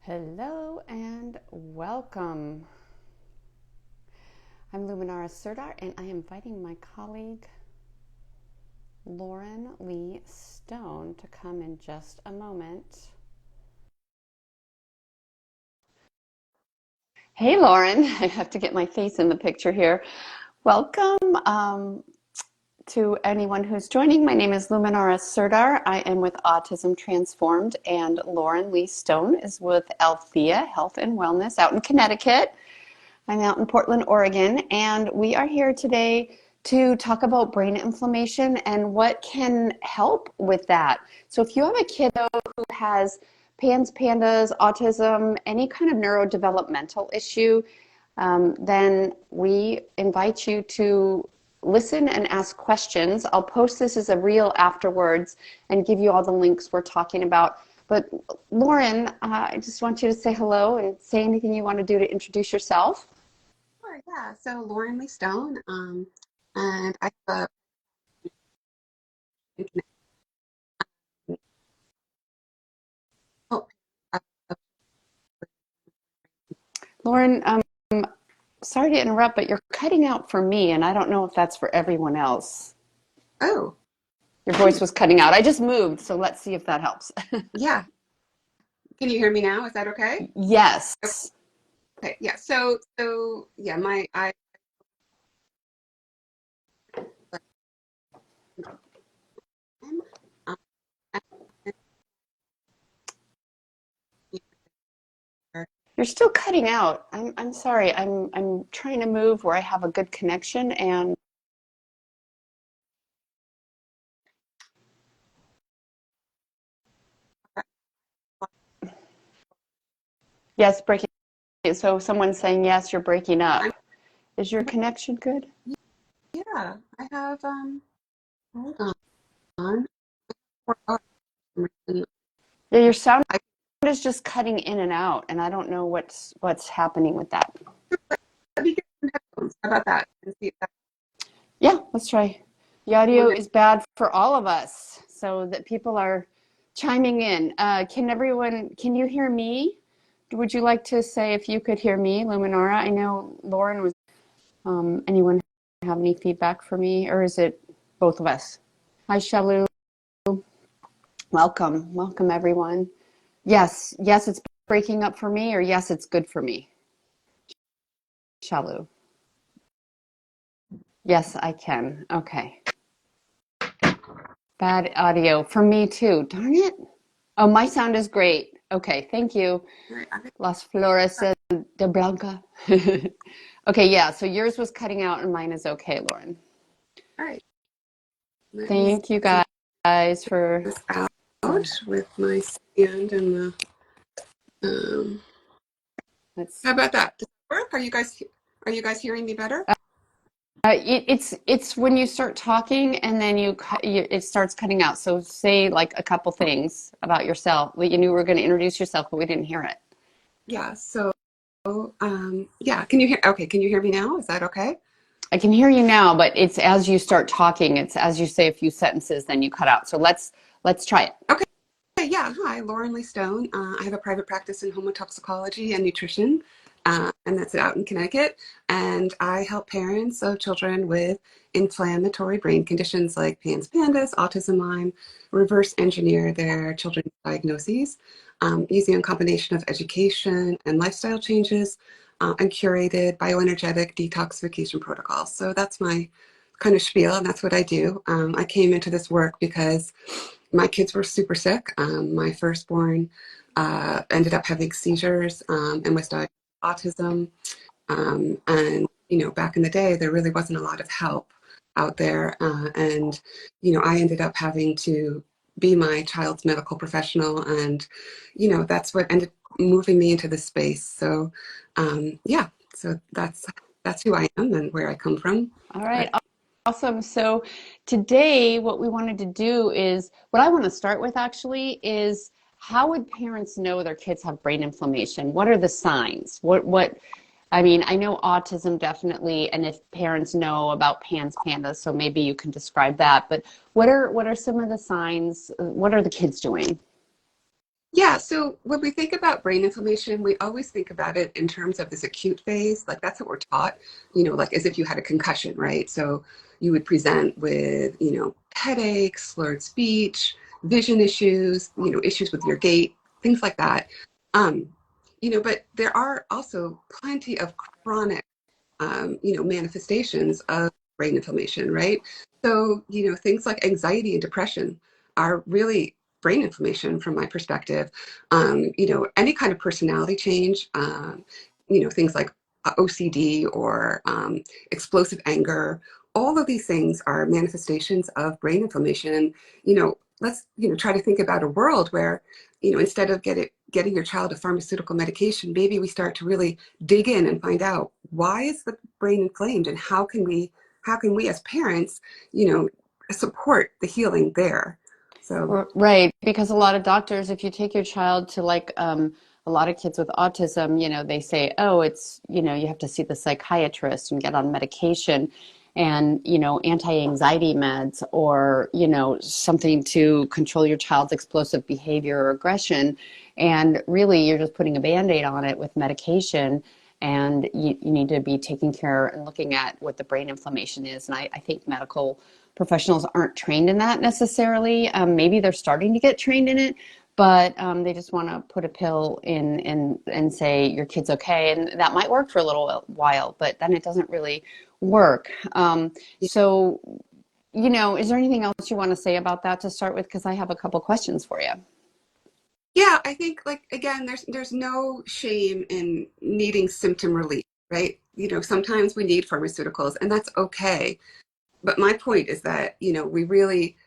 Hello and welcome. I'm Luminara Serdar and I am inviting my colleague Lauren Lee Stone to come in just a moment. Hey Lauren, I have to get my face in the picture here. Welcome to anyone who's joining. My name is Luminara Serdar. I am with Autism Transformed, and Lauren Lee Stone is with Althea Health and Wellness out in Connecticut. I'm out in Portland, Oregon, and we are here today to talk about brain inflammation and what can help with that. So if you have a kiddo who has PANS, PANDAS, autism, any kind of neurodevelopmental issue, then we invite you to listen and ask questions. I'll post this as a reel afterwards and give you all the links we're talking about. But Lauren, I just want you to say hello and say anything you want to do to introduce yourself. Sure, yeah. So Lauren Lee Stone, and I have oh, uh, Lauren, sorry to interrupt, but you're cutting out for me, and I don't know if that's for everyone else. oh, Your voice was cutting out. I just moved, so let's see if that helps. yeah. Can you hear me now? Is that okay? Yes. Okay, yeah. So yeah, my I um, You're still cutting out. I'm sorry. I'm trying to move where I have a good connection and yes, breaking. So someone's saying yes, you're breaking I'm, up. Is your connection good? yeah, I have hold on. I Yeah, your sound is just cutting in and out, and I don't know what's happening with that. let me get some headphones. How about that? And see if that Yeah, let's try. The will audio get is bad for all of us, so that people are chiming in. Can you hear me? Would you like to say if you could hear me, Luminara? I know Lauren was, anyone have any feedback for me, or is it both of us? Hi, Shalu. Welcome everyone. Yes, it's breaking up for me, or yes, it's good for me. Shalu. Yes, I can. Okay. Bad audio for me too. Darn it. Oh, my sound is great. Okay, thank you. all right, Las Flores de Blanca. Okay, yeah, so yours was cutting out and mine is okay, Lauren. all right. Let me Thank you see guys for, this out with my stand and the let's, how about that? Does it work? Are you guys hearing me better? it's when you start talking and then it starts cutting out. So say like a couple things about yourself. You knew we were going to introduce yourself, but we didn't hear it. Yeah, so yeah, can you hear okay, can you hear me now? Is that okay? I can hear you now, but it's as you start talking, it's as you say a few sentences, then you cut out. So let's try it. Okay, yeah. Hi, Lauren Lee Stone. I have a private practice in homotoxicology and nutrition, and that's out in Connecticut. And I help parents of children with inflammatory brain conditions like PANS, PANDAS, autism, Lyme, reverse engineer their children's diagnoses using a combination of education and lifestyle changes and curated bioenergetic detoxification protocols. So that's my kind of spiel, and that's what I do. I came into this work because my kids were super sick. My firstborn ended up having seizures and was diagnosed with autism. And, you know, back in the day, there really wasn't a lot of help out there. And, you know, I ended up having to be my child's medical professional. And, you know, that's what ended moving me into this space. So, yeah, so that's who I am and where I come from. All But right. Awesome. So today what we wanted to do is what I want to start with actually is how would parents know their kids have brain inflammation? What are the signs? What I mean, I know autism definitely, and if parents know about PANS, PANDAS, so maybe you can describe that. But what are some of the signs? What are the kids doing? Yeah, so when we think about brain inflammation, we always think about it in terms of this acute phase. Like that's what we're taught, like as if you had a concussion, right? So you would present with, headaches, slurred speech, vision issues, issues with your gait, things like that. Um, but there are also plenty of chronic manifestations of brain inflammation, right? So, things like anxiety and depression are really brain inflammation from my perspective. Any kind of personality change, things like OCD or explosive anger, all of these things are manifestations of brain inflammation. And, let's, try to think about a world where, instead of getting your child a pharmaceutical medication, maybe we start to really dig in and find out why is the brain inflamed and how can we as parents, you know, support the healing there. So Right, because a lot of doctors, if you take your child to a lot of kids with autism, they say, oh, it's, you have to see the psychiatrist and get on medication and, anti-anxiety meds or, something to control your child's explosive behavior or aggression. And really, you're just putting a Band-Aid on it with medication. And you need to be taking care and looking at what the brain inflammation is. And I think medical professionals aren't trained in that necessarily. Maybe they're starting to get trained in it, but they just want to put a pill in and say your kid's okay, and that might work for a little while, but then it doesn't really work. So, is there anything else you want to say about that to start with? Because I have a couple questions for you. yeah, I think like again, there's no shame in needing symptom relief, right? Sometimes we need pharmaceuticals, and that's okay. But my point is that, we really,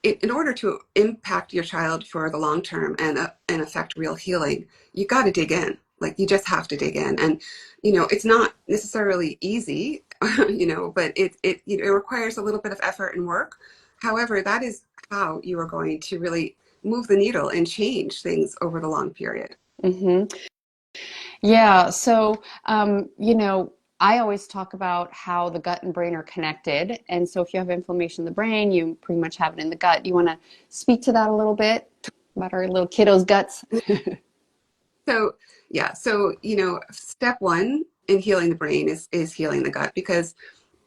in order to impact your child for the long term and affect real healing, you got to dig in. Like you just have to dig in, and it's not necessarily easy, but it requires a little bit of effort and work. However, that is how you are going to really move the needle and change things over the long period. Hmm. Yeah, so, I always talk about how the gut and brain are connected. And so if you have inflammation in the brain, you pretty much have it in the gut. You want to speak to that a little bit about our little kiddos' guts? So yeah, so step one in healing the brain is healing the gut because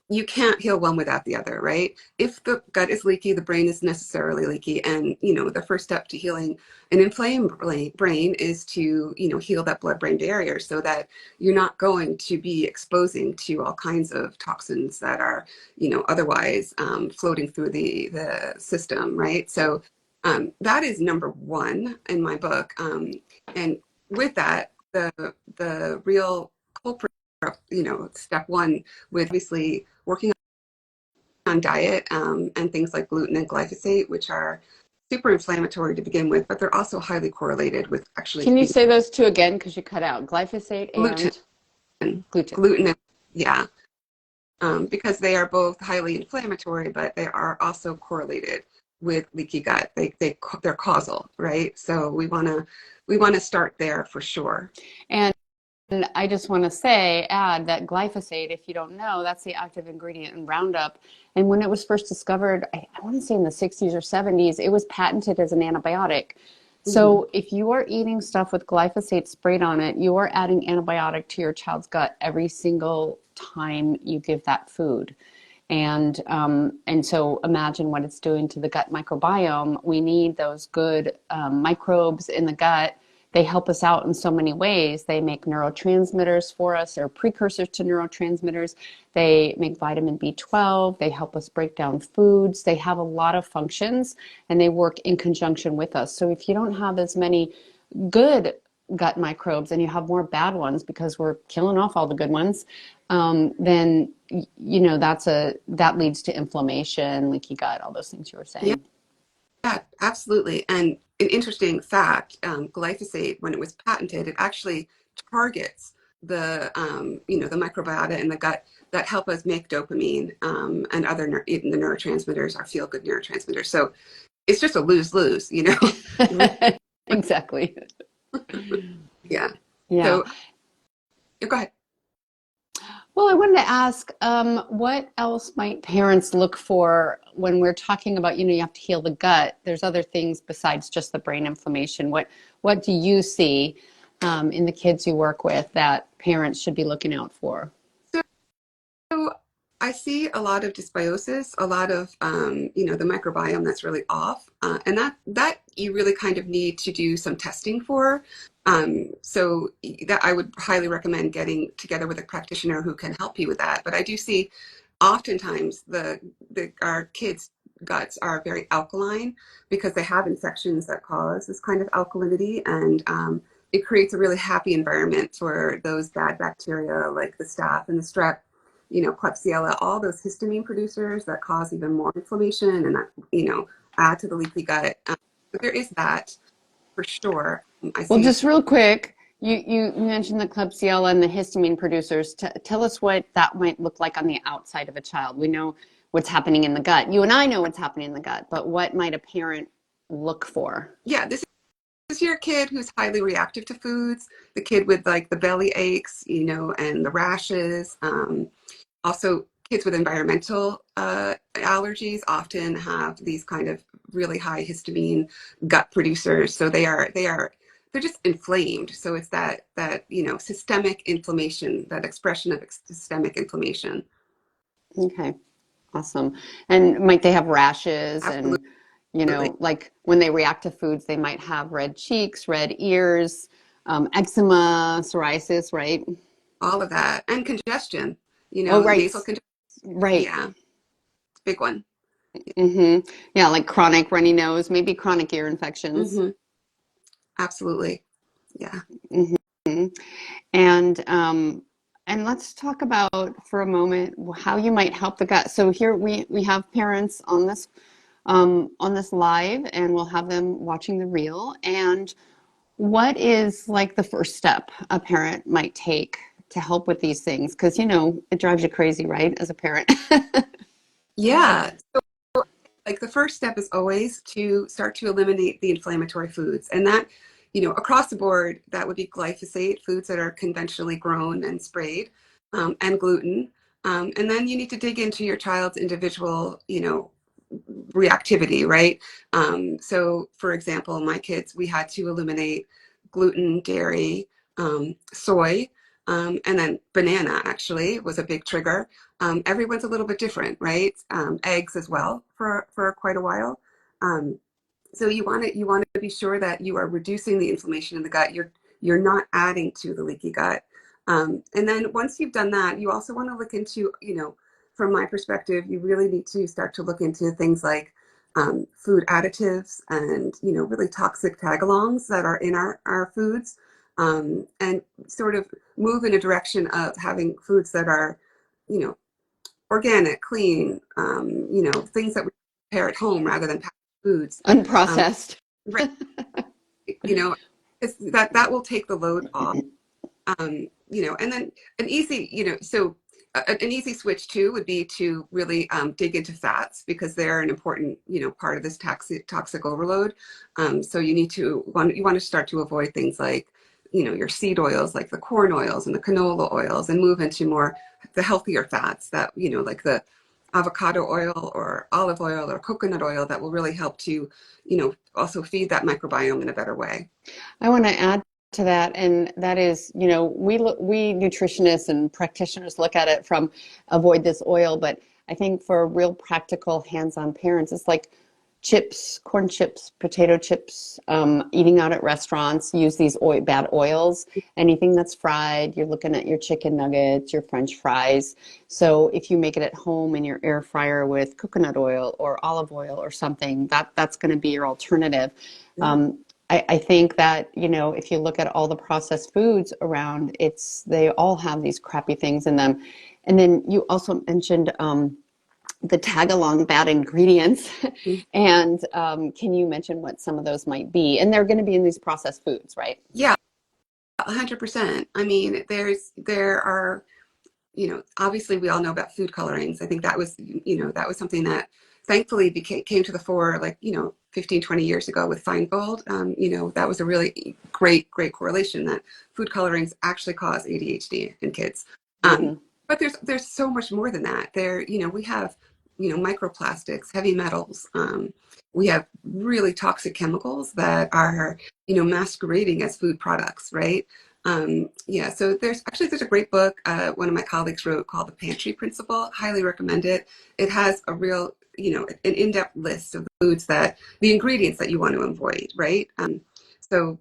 you can't heal one without the other, right? If the gut is leaky, the brain is necessarily leaky. And, the first step to healing an inflamed brain is to, heal that blood-brain barrier so that you're not going to be exposing to all kinds of toxins that are, otherwise floating through the system, right? So that is number one in my book. And with that, the real culprit, step one with obviously working on diet and things like gluten and glyphosate, which are super inflammatory to begin with, but they're also highly correlated with actually Can you say those two again? Because you cut out glyphosate gluten, and gluten. gluten, yeah, because they are both highly inflammatory, but they are also correlated with leaky gut. They're causal, right? So we want to start there for sure. And I just want to add that glyphosate, if you don't know, that's the active ingredient in Roundup. And when it was first discovered, I want to say in the 60s or 70s, it was patented as an antibiotic. Mhm. So if you are eating stuff with glyphosate sprayed on it, you are adding antibiotic to your child's gut every single time you give that food. And so imagine what it's doing to the gut microbiome. We need those good microbes in the gut. They help us out in so many ways. They make neurotransmitters for us. They're precursors to neurotransmitters. They make vitamin B12. They help us break down foods. They have a lot of functions and they work in conjunction with us. So if you don't have as many good gut microbes and you have more bad ones because we're killing off all the good ones, then that leads to inflammation, leaky gut, all those things you were Yeah, saying. yeah, absolutely. And an interesting fact, glyphosate, when it was patented, it actually targets the microbiota in the gut that help us make dopamine and other even the neurotransmitters, our feel-good neurotransmitters. So it's just a lose-lose. Exactly. Yeah. Yeah. So go ahead. Well, I wanted to ask, what else might parents look for when we're talking about, you have to heal the gut? There's other things besides just the brain inflammation. What do you see in the kids you work with that parents should be looking out for? So I see a lot of dysbiosis, a lot of the microbiome that's really off, and that you really kind of need to do some testing for. So that I would highly recommend getting together with a practitioner who can help you with that. But I do see oftentimes the our kids' guts are very alkaline because they have infections that cause this kind of alkalinity, and it creates a really happy environment for those bad bacteria like the staph and the strep, Klebsiella, all those histamine producers that cause even more inflammation and that, add to the leaky gut. But there is that for sure. I Well, see, just real quick, you mentioned the Klebsiella and the histamine producers. Tell us what that might look like on the outside of a child. We know what's happening in the gut. You and I know what's happening in the gut, but what might a parent look for? yeah, this is your kid who's highly reactive to foods, the kid with like the belly aches, and the rashes. Also, kids with environmental allergies often have these kind of really high histamine gut producers. So they're just inflamed. So it's that systemic inflammation, that expression of systemic inflammation. Okay, awesome. And might they have rashes and, Absolutely, like when they react to foods, they might have red cheeks, red ears, eczema, psoriasis, right? all of that, and congestion. Oh, right, Nasal congestion. right. Yeah, big one. Yeah, like chronic runny nose, maybe chronic ear infections. Hmm. Absolutely. Yeah. hmm And let's talk about for a moment how you might help the gut. So here we have parents on this live, and we'll have them watching the reel. And what is like the first step a parent might take to help with these things? Because it drives you crazy, right, as a parent? Yeah. Like the first step is always to start to eliminate the inflammatory foods. And that, across the board, that would be glyphosate, foods that are conventionally grown and sprayed, and gluten. And then you need to dig into your child's individual, reactivity, right? So, for example, my kids, we had to eliminate gluten, dairy, soy, and then banana actually was a big trigger. Everyone's a little bit different, right? Eggs as well for quite a while. Um, so you want to be sure that you are reducing the inflammation in the gut. You're not adding to the leaky gut. And then once you've done that, you also want to look into, from my perspective, you really need to start to look into things like food additives and really toxic tagalongs that are in our foods, and sort of move in a direction of having foods that are, you know, organic, clean, things that we prepare at home rather than packaged foods. Um, Unprocessed. right, you know, that will take the load off. And then an easy, so an easy switch too would be to really dig into fats because they're an important, part of this toxic overload. So you want to start to avoid things like, your seed oils, like the corn oils and the canola oils, and move into more the healthier fats that, like the avocado oil or olive oil or coconut oil that will really help to, also feed that microbiome in a better way. I want to add to that, and that is, we nutritionists and practitioners look at it from avoid this oil, but I think for real practical hands-on parents, it's like chips, corn chips, potato chips, eating out at restaurants, use these bad oils. Anything that's fried, you're looking at your chicken nuggets, your French fries. So if you make it at home in your air fryer with coconut oil or olive oil or something, that's going to be your alternative. Yeah. Um, I think that, if you look at all the processed foods around, they all have these crappy things in them. And then you also mentioned the tag-along bad ingredients. And can you mention what some of those might be? And they're going to be in these processed foods, right? Yeah, 100%. I mean, there are, obviously we all know about food colorings. I think that was something that thankfully came to the fore, like, 15, 20 years ago with Feingold. That was a really great correlation that food colorings actually cause ADHD in kids. Um, Mm-hmm. But there's so much more than that. We have, microplastics, heavy metals. We have really toxic chemicals that are, masquerading as food products, right? Yeah, so there's a great book one of my colleagues wrote called The Pantry Principle. Highly recommend it. It has a real, an in-depth list of the ingredients that you want to avoid, right? So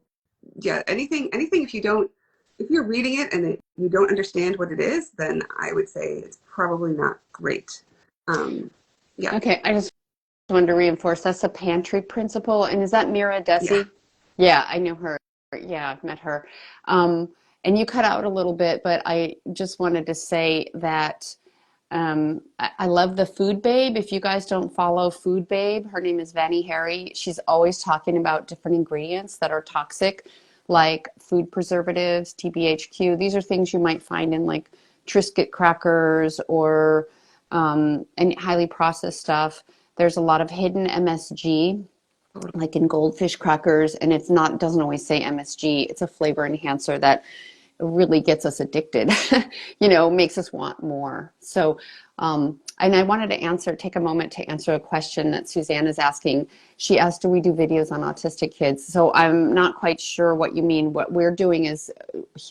yeah, anything if you're reading it and you don't understand what it is, then I would say it's probably not great. Um, yeah, Okay, I just wanted to reinforce that's the pantry principle. And is that Mira yeah. Desi? Yeah, I know her. Yeah, I've met her. Um, and you cut out a little bit, but I just wanted to say that I love the Food Babe. If you guys don't follow Food Babe, her name is Vanny Harry. She's always talking about different ingredients that are toxic, like food preservatives, TBHQ. These are things you might find in like Triscuit crackers or any highly processed stuff. There's a lot of hidden MSG, like in goldfish crackers, and doesn't always say MSG. It's a flavor enhancer that really gets us addicted, makes us want more. So, and I wanted to take a moment to answer a question that Suzanne is asking. She asked, do we do videos on autistic kids? So I'm not quite sure what you mean. What we're doing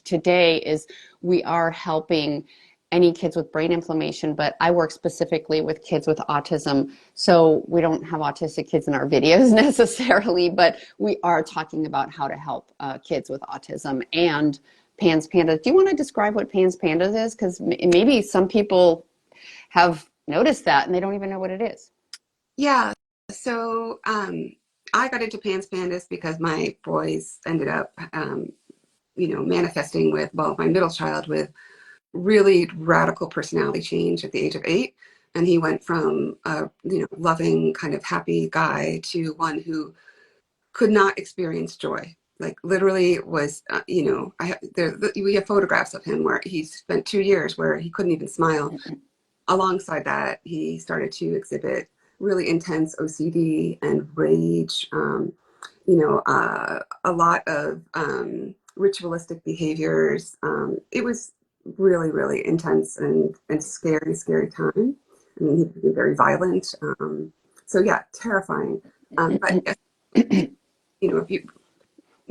today is we are helping any kids with brain inflammation, but I work specifically with kids with autism. So we don't have autistic kids in our videos necessarily, but we are talking about how to help kids with autism and Pans Pandas. Do you want to describe what Pans Pandas is? Because maybe some people have noticed that and they don't even know what it is. Yeah. So I got into Pans Pandas because my boys ended up, manifesting my middle child with really radical personality change at the age of 8. And he went from a, loving, kind of happy guy to one who could not experience joy. Like literally was, we have photographs of him where he spent 2 years where he couldn't even smile. Alongside that, he started to exhibit really intense OCD and rage, a lot of ritualistic behaviors. It was really, really intense and scary, scary time. I mean, he became very violent. So yeah, terrifying. But yes, if you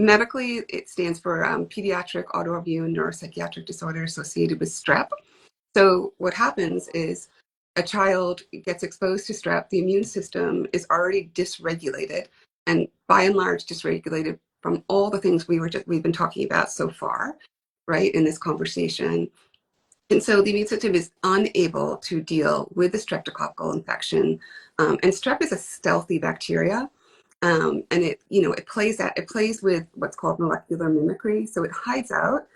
medically, it stands for pediatric autoimmune neuropsychiatric disorder associated with strep. So what happens is a child gets exposed to strep, the immune system is already dysregulated, and by and large dysregulated from all the things we've been talking about so far, right, in this conversation. And so the immune system is unable to deal with the streptococcal infection. And strep is a stealthy bacteria. And it plays with what's called molecular mimicry. So it hides out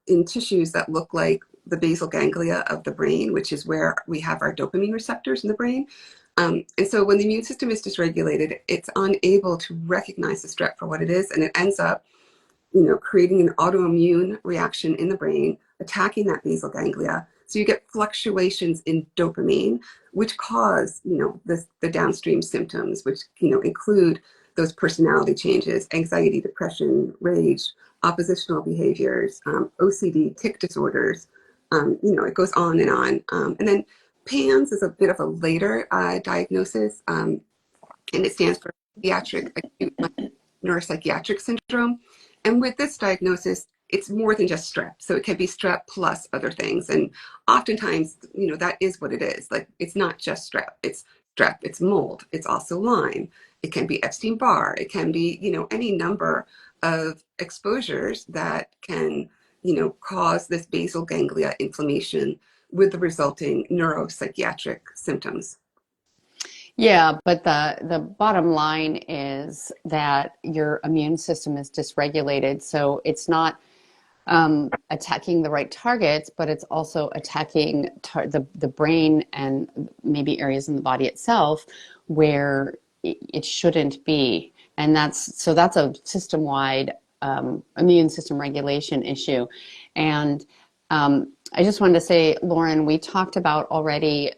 in tissues that look like the basal ganglia of the brain, which is where we have our dopamine receptors in the brain. And so when the immune system is dysregulated, it's unable to recognize the strep for what it is, and it ends up creating an autoimmune reaction in the brain, attacking that basal ganglia. So you get fluctuations in dopamine, which cause, the downstream symptoms, which, include those personality changes, anxiety, depression, rage, oppositional behaviors, OCD, tic disorders. It goes on and on. And then PANS is a bit of a later diagnosis, and it stands for pediatric acute neuropsychiatric syndrome. And with this diagnosis, it's more than just strep. So it can be strep plus other things. And oftentimes, that is what it is. Like, it's not just strep. It's strep, it's mold, it's also Lyme. It can be Epstein-Barr. It can be, any number of exposures that can, cause this basal ganglia inflammation with the resulting neuropsychiatric symptoms. Yeah, but the bottom line is that your immune system is dysregulated, so it's not attacking the right targets, but it's also attacking the brain and maybe areas in the body itself where it shouldn't be. And that's a system-wide immune system regulation issue. And I just wanted to say, Lauren, we talked about already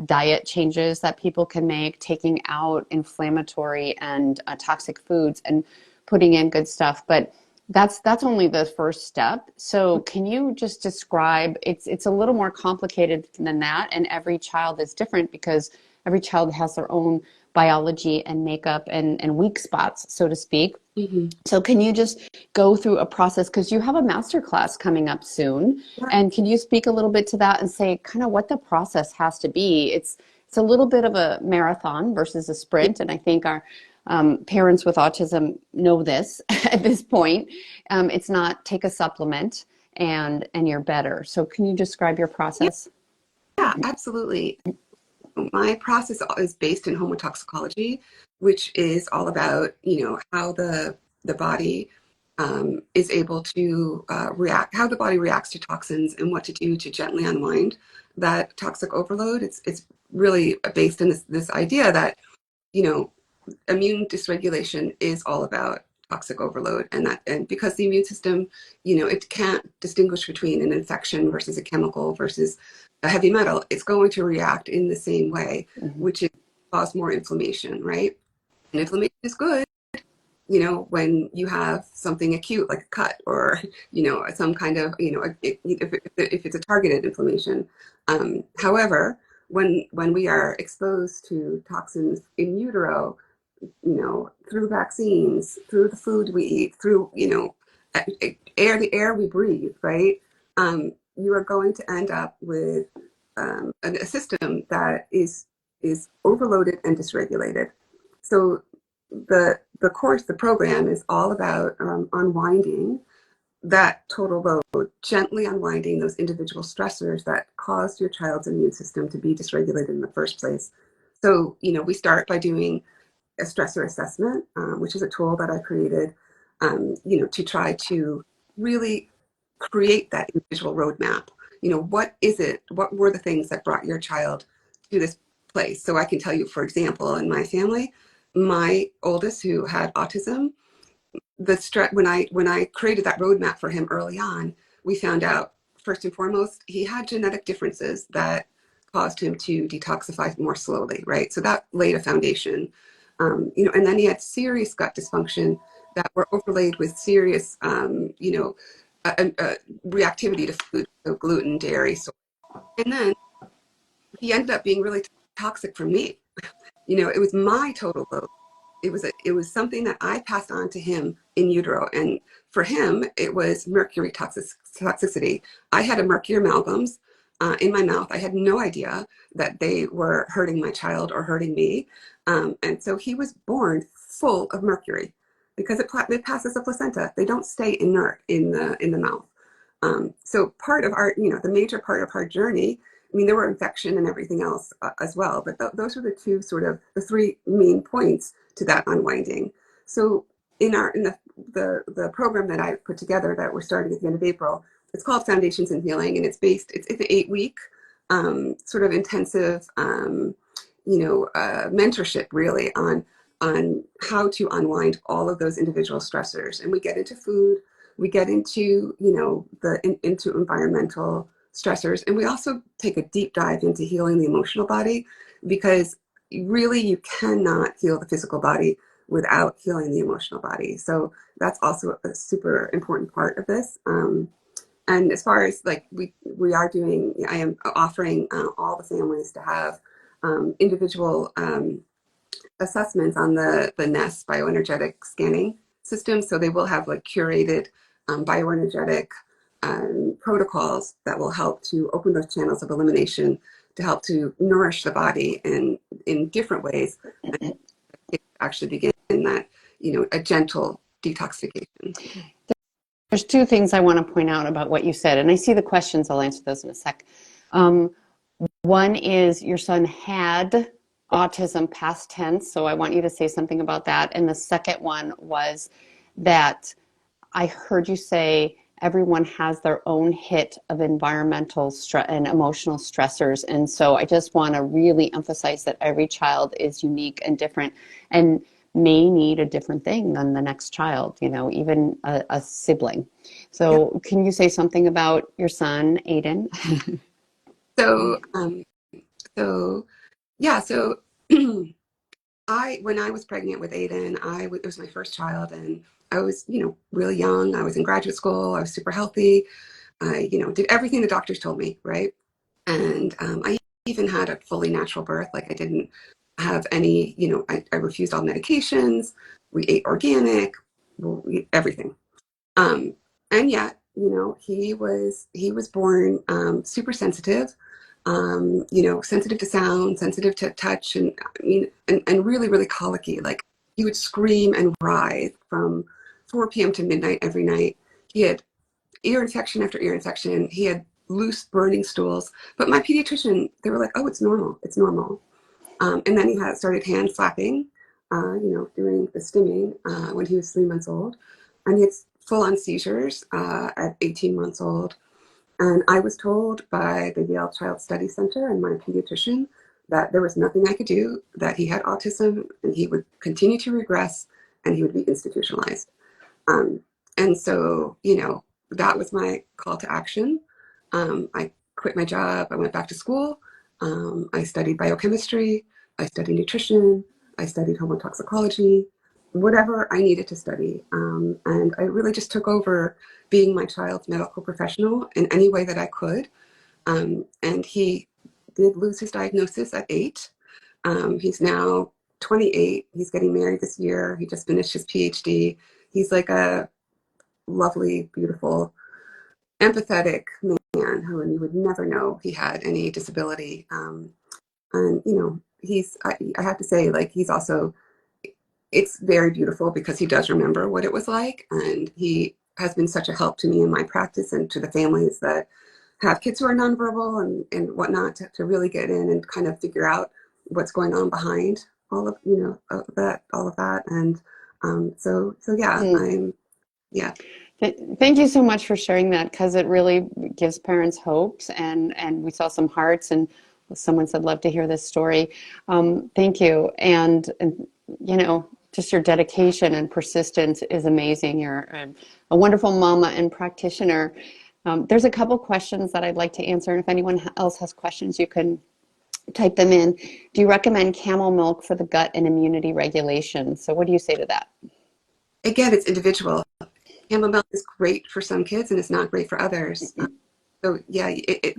diet changes that people can make, taking out inflammatory and toxic foods and putting in good stuff. But That's only the first step. So can you just describe, it's a little more complicated than that, and every child is different because every child has their own biology and makeup and weak spots, so to speak. Hmm. So can you just go through a process because you have a master class coming up soon, and can you speak a little bit to that and say kind of what the process has to be? It's a little bit of a marathon versus a Yeah, sprint, and I think our parents with autism know this at this point. It's not take a supplement and you're better. So can you describe your yeah, process? yeah, absolutely. My process is based in homotoxicology, which is all about, how the body is able to react, how the body reacts to toxins, and what to do to gently unwind that toxic overload. It's really based in this idea that, you know, immune dysregulation is all about toxic overload, and because the immune system, it can't distinguish between an infection versus a chemical versus a heavy metal, it's going to react in the same way, Mhm. which is cause more inflammation, right? And inflammation is good, when you have something acute like a cut, or some kind of, if it's a targeted inflammation. However, when we are exposed to toxins in utero, through vaccines, through the food we eat, through, the air we breathe, right? You are going to end up with a system that is overloaded and dysregulated. So the program is all about unwinding that total load, gently unwinding those individual stressors that caused your child's immune system to be dysregulated in the first place. So, we start by doing a stressor assessment, which is a tool that I created, to try to really create that individual roadmap. What is it? What were the things that brought your child to this place? So I can tell you, for example, in my family, my oldest who had autism, when I created that roadmap for him early on, we found out first and foremost he had genetic differences that caused him to detoxify more slowly, right? So that laid a foundation, and then he had serious gut dysfunction that were overlaid with serious, reactivity to food, so gluten, dairy, soy, and then he ended up being really toxic for me. It was my total load. It was something that I passed on to him in utero, and for him it was mercury toxicity. I had a mercury amalgams in my mouth. I had no idea that they were hurting my child or hurting me, and so he was born full of mercury because it passes the placenta. They don't stay inert in the mouth. So part of our, the major part of our journey, I mean, there were infection and everything else as well, but those were the two sort of the three main points to that unwinding. So in the program that I put together that we're starting at the end of April, it's called Foundations in Healing, and it's an 8 week sort of intensive mentorship really on how to unwind all of those individual stressors. And we get into food, we get into into environmental stressors, and we also take a deep dive into healing the emotional body, because really you cannot heal the physical body without healing the emotional body. So that's also a super important part of this. And as far as like we are doing, I am offering all the families to have individual assessments on the NES bioenergetic scanning system. So they will have like curated bioenergetic protocols that will help to open those channels of elimination to help to nourish the body in different ways, and actually begin that, a gentle detoxification. There's two things I want to point out about what you said, and I see the questions. I'll answer those in a sec. Um, One is your son had autism past tense, so I want you to say something about that. And the second one was that I heard you say everyone has their own hit of environmental stress and emotional stressors. And so I just want to really emphasize that every child is unique and different and may need a different thing than the next child, even a sibling. Yep. So can you say something about your son, Aiden? So, so yeah, so when I was pregnant with Aiden, it was my first child, and I was, really young. I was in graduate school. I was super healthy. I, did everything the doctors told me, right? And I even had a fully natural birth. Like I didn't have any, I refused all medications. We ate organic, everything. Um, and yet, he was born super sensitive, sensitive to sound, sensitive to touch, and I mean, and really, really colicky. Like he would scream and writhe from 4 p.m. to midnight every night. He had ear infection after ear infection. He had loose burning stools. But my pediatrician, they were like, "Oh, it's normal. It's normal." And then he had started hand flapping, doing the stimming when he was 3 months old. And he had full on seizures at 18 months old. And I was told by the Yale Child Study Center and my pediatrician that there was nothing I could do, that he had autism and he would continue to regress and he would be institutionalized. Um, and so, that was my call to action. I quit my job. I went back to school. I studied biochemistry. I studied nutrition. I studied homotoxicology, whatever I needed to study. And I really just took over being my child's medical professional in any way that I could. And he did lose his diagnosis at 8. He's now 28. He's getting married this year. He just finished his PhD. He's like a lovely, beautiful, empathetic man who you would never know he had any disability. And I have to say, like, he's also, it's very beautiful because he does remember what it was like. And he has been such a help to me in my practice and to the families that have kids who are nonverbal and whatnot to really get in and kind of figure out what's going on behind all of that. And so yeah, Mm. yeah. Thank you so much for sharing that because it really gives parents hopes and we saw some hearts and someone said love to hear this story. Thank you and just your dedication and persistence is amazing. You're a wonderful mama and practitioner. There's a couple questions that I'd like to answer, and if anyone else has questions, you can type them in. Do you recommend camel milk for the gut and immunity regulation? So what do you say to that? Again, it's individual. Chamomile is great for some kids and it's not great for others. So yeah,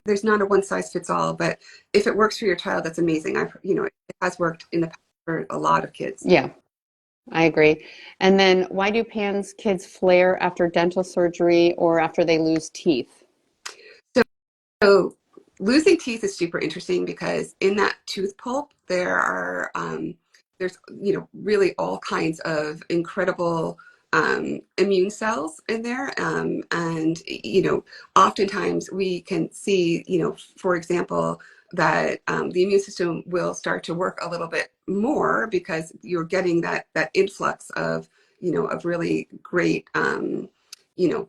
there's not a one size fits all, but if it works for your child, that's amazing. It has worked in the past for a lot of kids. Yeah, I agree. And then why do PANS kids flare after dental surgery or after they lose teeth? So, so losing teeth is super interesting because in that tooth pulp, there's, really all kinds of incredible immune cells in there. And, oftentimes we can see, for example, that the immune system will start to work a little bit more because you're getting that influx of really great, you know,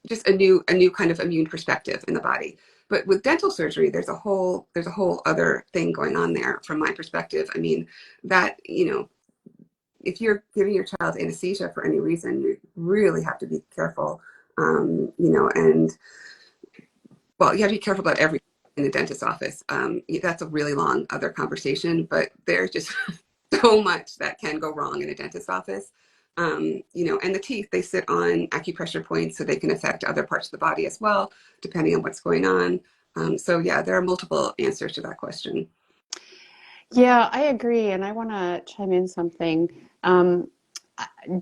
just a new kind of immune perspective in the body. But with dental surgery, there's a whole other thing going on there from my perspective. I mean, that, if you're giving your child anesthesia for any reason, you really have to be careful. And well, you have to be careful about everything in the dentist's office. That's a really long other conversation, but there's just so much that can go wrong in a dentist's office. And the teeth, they sit on acupressure points so they can affect other parts of the body as well, depending on what's going on. So yeah, there are multiple answers to that question. Yeah, I agree. And I want to chime in something. Um,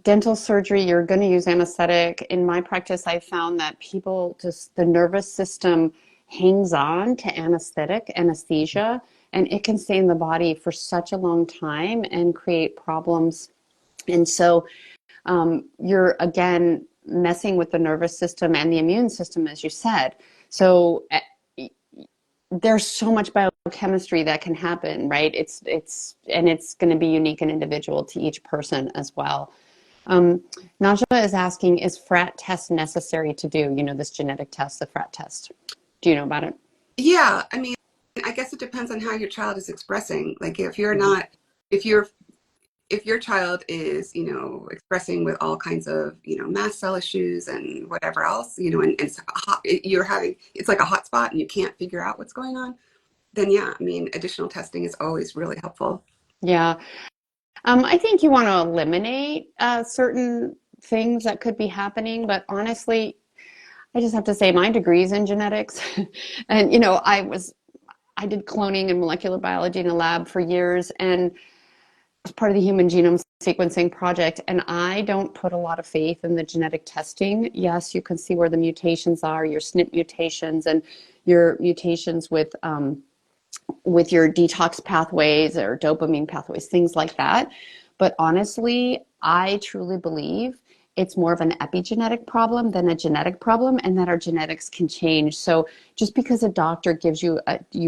Dental surgery, you're going to use anesthetic. In my practice, I found that people just, the nervous system hangs on to anesthesia, and it can stay in the body for such a long time and create problems. And so you're again messing with the nervous system and the immune system, as you said. So there's so much biochemistry that can happen, right? It's going to be unique and individual to each person as well. Najla is asking, is FRAT test necessary to do? This genetic test, the FRAT test. Do you know about it? Yeah, I mean, I guess it depends on how your child is expressing. Like if you're Mhm. not, if you're if your child is, expressing with all kinds of, mast cell issues and whatever else, and it's it's like a hot spot and you can't figure out what's going on, then yeah, I mean, additional testing is always really helpful. Yeah. I think you want to eliminate certain things that could be happening, but honestly, I just have to say my degree's in genetics. And, I did cloning and molecular biology in a lab for years and was part of the Human Genome Sequencing Project. And I don't put a lot of faith in the genetic testing. Yes, you can see where the mutations are, your SNP mutations and your mutations with your detox pathways or dopamine pathways, things like that. But honestly, I truly believe it's more of an epigenetic problem than a genetic problem, and that our genetics can change. So just because a doctor gives you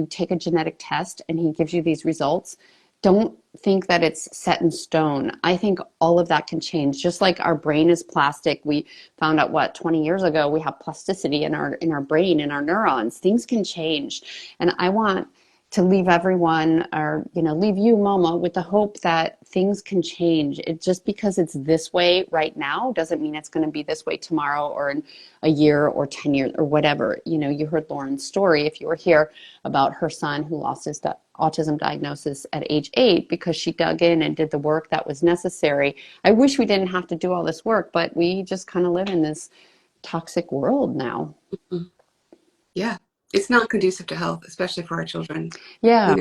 take a genetic test and he gives you these results, don't think that it's set in stone. I think all of that can change. Just like our brain is plastic, we found out 20 years ago we have plasticity in our brain, in our neurons. Things can change. And I want to leave everyone, or leave you, mama, with the hope that things can change. It just because it's this way right now doesn't mean it's going to be this way tomorrow or in a year or 10 years or whatever. You heard Lauren's story, if you were here, about her son who lost his autism diagnosis at age 8 because she dug in and did the work that was necessary. I wish we didn't have to do all this work, but we just kind of live in this toxic world now. Mhm. Yeah, it's not conducive to health, especially for our children. Yeah.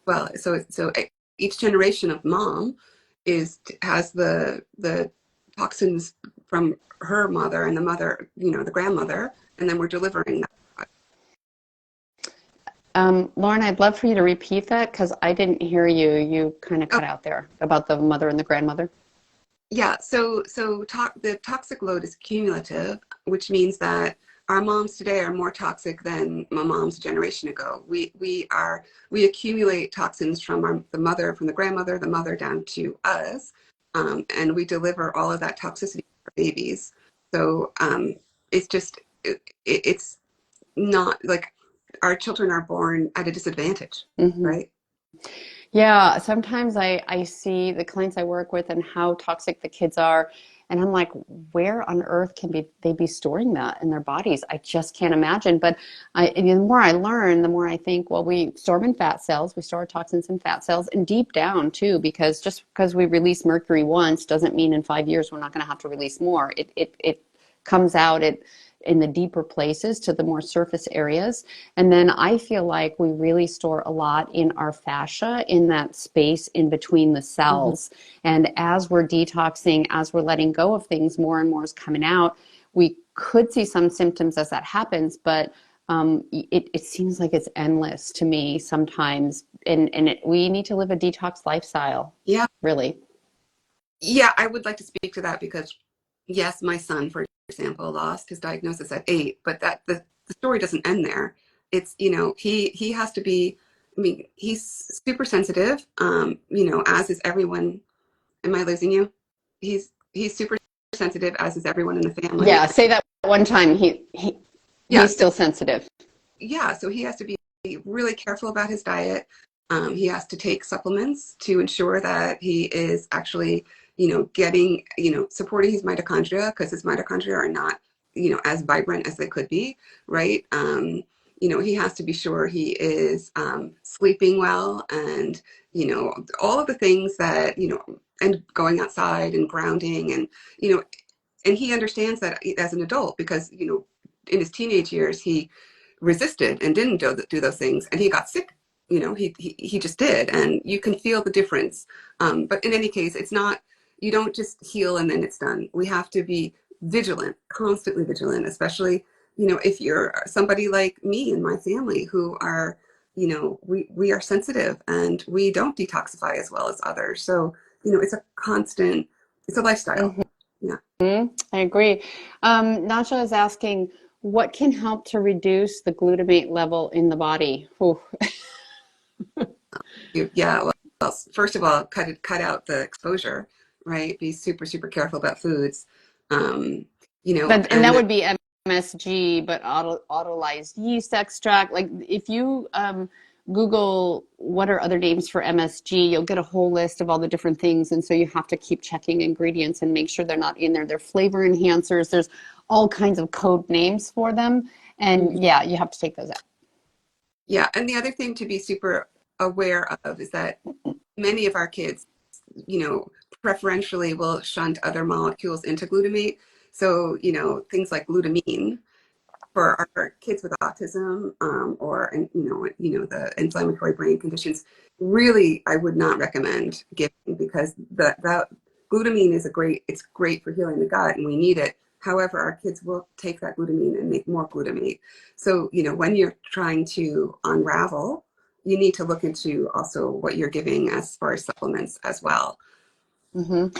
Well, so each generation of mom has the toxins from her mother and the mother, the grandmother, and then we're delivering that. Lauren, I'd love for you to repeat that because I didn't hear you. You kind of Oh, cut out there about the mother and the grandmother. yeah. The toxic load is cumulative, which means that our moms today are more toxic than my mom's a generation ago. We accumulate toxins from the mother, from the grandmother, the mother down to us, and we deliver all of that toxicity for babies. So it's just it's not like our children are born at a disadvantage, Hmm. right? Yeah, sometimes I see the clients I work with and how toxic the kids are, and I'm like, where on earth can they be storing that in their bodies? I just can't imagine. But and the more I learn, the more I think, well, we store them in fat cells, we store our toxins in fat cells, and deep down too, because just because we release mercury once doesn't mean in 5 years we're not going to have to release more. It comes out in the deeper places to the more surface areas. And then I feel like we really store a lot in our fascia, in that space in between the Mhm. cells. And as we're detoxing, as we're letting go of things, more and more is coming out. We could see some symptoms as that happens, but it seems like it's endless to me sometimes. And we need to live a detox lifestyle, Yeah, really. yeah, I would like to speak to that because, yes, my son, for example, lost his diagnosis at 8, but the story doesn't end there. It's, he has to be, I mean, he's super sensitive, as is everyone. Am I losing you? He's super sensitive, as is everyone in the family. Yeah, say that one time. Yeah, He's still sensitive. yeah, so he has to be really careful about his diet. He has to take supplements to ensure that he is actually, getting, supporting his mitochondria because his mitochondria are not, as vibrant as they could be, right? He has to be sure he is sleeping well and, all of the things that, and going outside and grounding and, and he understands that as an adult because, in his teenage years, he resisted and didn't do those things and he got sick. He just did, and you can feel the difference. But in any case, it's not, you don't just heal and then it's done. We have to be vigilant, constantly vigilant, especially, if you're somebody like me and my family who are, we are sensitive and we don't detoxify as well as others. So, it's a constant, it's a lifestyle. Mhm. Yeah. I agree. Nacha is asking, what can help to reduce the glutamate level in the body? Ooh. Yeah, well, first of all, cut out the exposure, right? Be super, super careful about foods. Um, And and that then, would be MSG, but autolyzed yeast extract. Like if you Google what are other names for MSG, you'll get a whole list of all the different things. And so you have to keep checking ingredients and make sure they're not in there. They're flavor enhancers. There's all kinds of code names for them. And yeah, you have to take those out. yeah, and the other thing to be super aware of is that many of our kids preferentially will shunt other molecules into glutamate. So, things like glutamine for our kids with autism, or the inflammatory brain conditions, really I would not recommend giving, because that glutamine is it's great for healing the gut and we need it. However, our kids will take that glutamine and make more glutamate. So, when you're trying to unravel, you need to look into also what you're giving as far as supplements as well. Mm-hmm.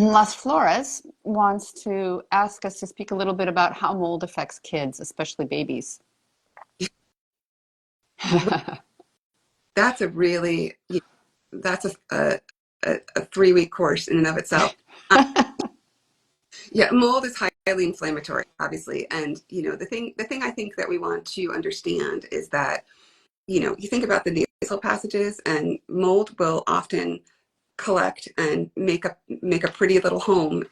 Las Flores wants to ask us to speak a little bit about how mold affects kids, especially babies. That's a really, that's a 3-week course in and of itself. Yeah, mold is highly inflammatory, obviously. And, the thing I think that we want to understand is that, you think about the nasal passages, and mold will often collect and make a pretty little home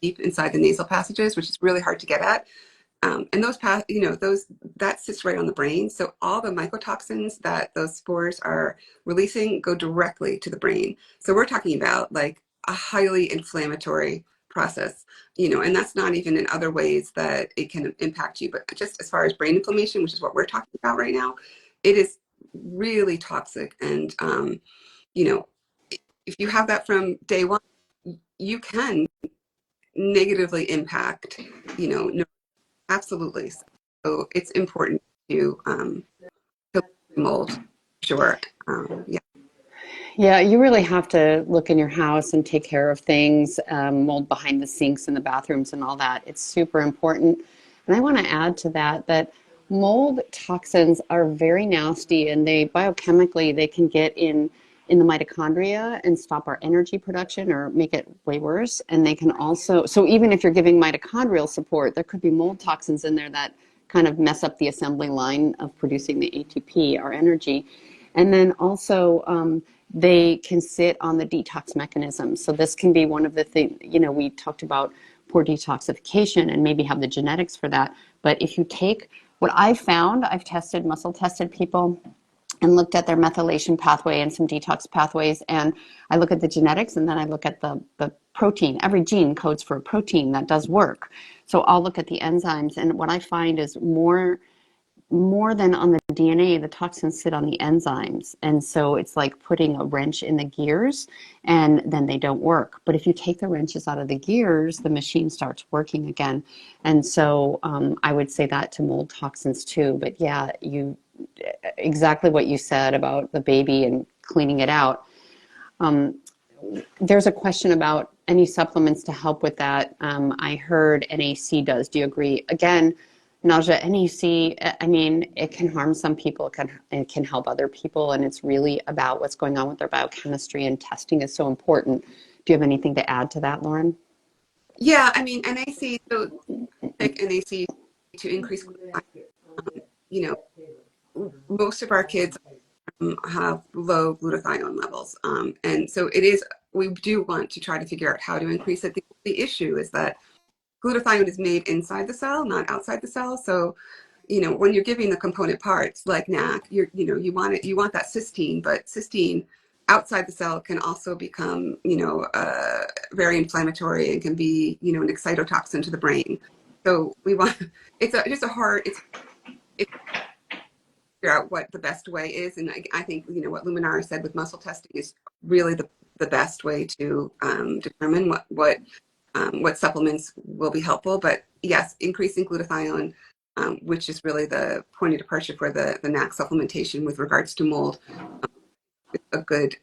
deep inside the nasal passages, which is really hard to get at. And those that sits right on the brain. So all the mycotoxins that those spores are releasing go directly to the brain. So we're talking about like a highly inflammatory process, and that's not even in other ways that it can impact you, but just as far as brain inflammation, which is what we're talking about right now, it is really toxic. And, if you have that from day one, you can negatively impact, absolutely. So it's important to mold, sure. Yeah. Yeah, you really have to look in your house and take care of things, mold behind the sinks in the bathrooms and all that. It's super important. And I want to add to that that mold toxins are very nasty, and they biochemically they can get in the mitochondria and stop our energy production or make it way worse. And they can also, so even if you're giving mitochondrial support, there could be mold toxins in there that kind of mess up the assembly line of producing the ATP, our energy. And then also, they can sit on the detox mechanism. So this can be one of the things, we talked about poor detoxification and maybe have the genetics for that. But if you take what I've found, I've muscle tested people and looked at their methylation pathway and some detox pathways. And I look at the genetics, and then I look at the protein. Every gene codes for a protein that does work. So I'll look at the enzymes. And what I find is more than on the DNA, the toxins sit on the enzymes. And so it's like putting a wrench in the gears, and then they don't work. But if you take the wrenches out of the gears, the machine starts working again. And so I would say that to mold toxins too. But yeah, exactly what you said about the baby and cleaning it out. There's a question about any supplements to help with that. I heard NAC does. Do you agree? Again, nausea, NAC, I mean, it can harm some people, it can help other people, and it's really about what's going on with their biochemistry, and testing is so important. Do you have anything to add to that, Lauren? Yeah, I mean, NAC, so take NAC to increase, you most of our kids have low glutathione levels. And so we do want to try to figure out how to increase it. The issue is that glutathione is made inside the cell, not outside the cell. So, when you're giving the component parts like NAC, you want that cysteine, but cysteine outside the cell can also become, very inflammatory and can be, an excitotoxin to the brain. So we want, it's figure out what the best way is. And I think, what Luminara said with muscle testing is really the best way to determine what supplements will be helpful. But yes, increasing glutathione, which is really the point of departure for the NAC supplementation with regards to mold, is a good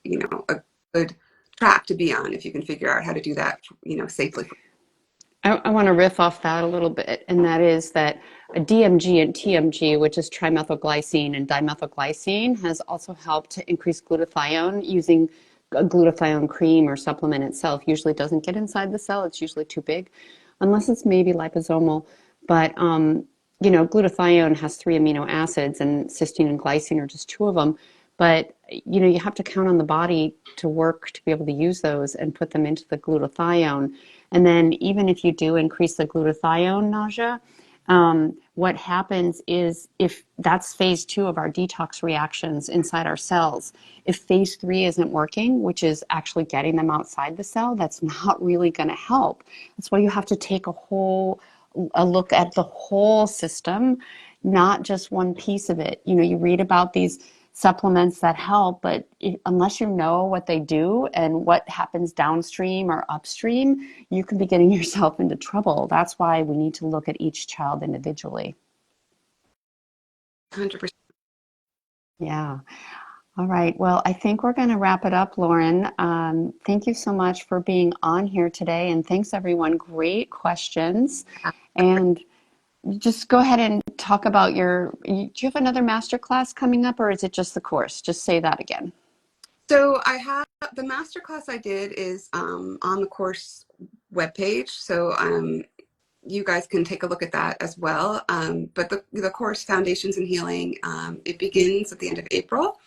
track to be on if you can figure out how to do that, safely. I want to riff off that a little bit, and that is that DMG and TMG, which is trimethylglycine and dimethylglycine, has also helped to increase glutathione using a glutathione cream or supplement itself. Usually doesn't get inside the cell. It's usually too big, unless it's maybe liposomal. But, glutathione has 3 amino acids, and cysteine and glycine are just 2 of them. But, you have to count on the body to work to be able to use those and put them into the glutathione. And then even if you do increase the glutathione nausea, What happens is if that's phase 2 of our detox reactions inside our cells, if phase 3 isn't working, which is actually getting them outside the cell, that's not really going to help. That's why you have to take a look at the whole system, not just one piece of it. You read about these supplements that help, but unless you know what they do and what happens downstream or upstream, you can be getting yourself into trouble. That's why we need to look at each child individually. 100%. Yeah. All right. Well, I think we're going to wrap it up, Lauren. Thank you so much for being on here today. And thanks, everyone. Great questions. And just go ahead and talk about do you have another master class coming up, or is it just the course? Just say that again. So I have the masterclass I did is on the course webpage. So you guys can take a look at that as well. But the course Foundations in Healing, it begins at the end of April.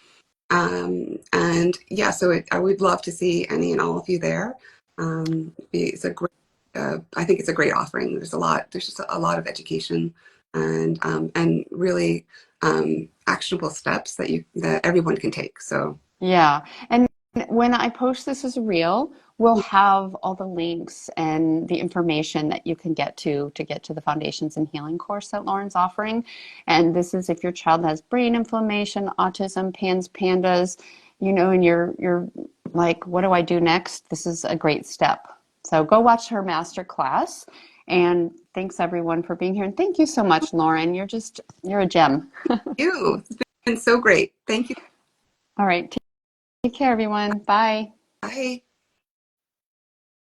And yeah, so I would love to see any and all of you there. It's a great, I think it's a great offering. There's just a lot of education and really actionable steps that everyone can take. So Yeah. And when I post this as a reel, we'll have all the links and the information that you can get to the Foundations and Healing course that Lauren's offering. And this is if your child has brain inflammation, autism, PANS, and you're like, what do I do next? This is a great step. So go watch her master class. And thanks everyone for being here. And thank you so much, Lauren. You're a gem. you, it's been so great. Thank you. All right. Take care, everyone. Bye. Bye.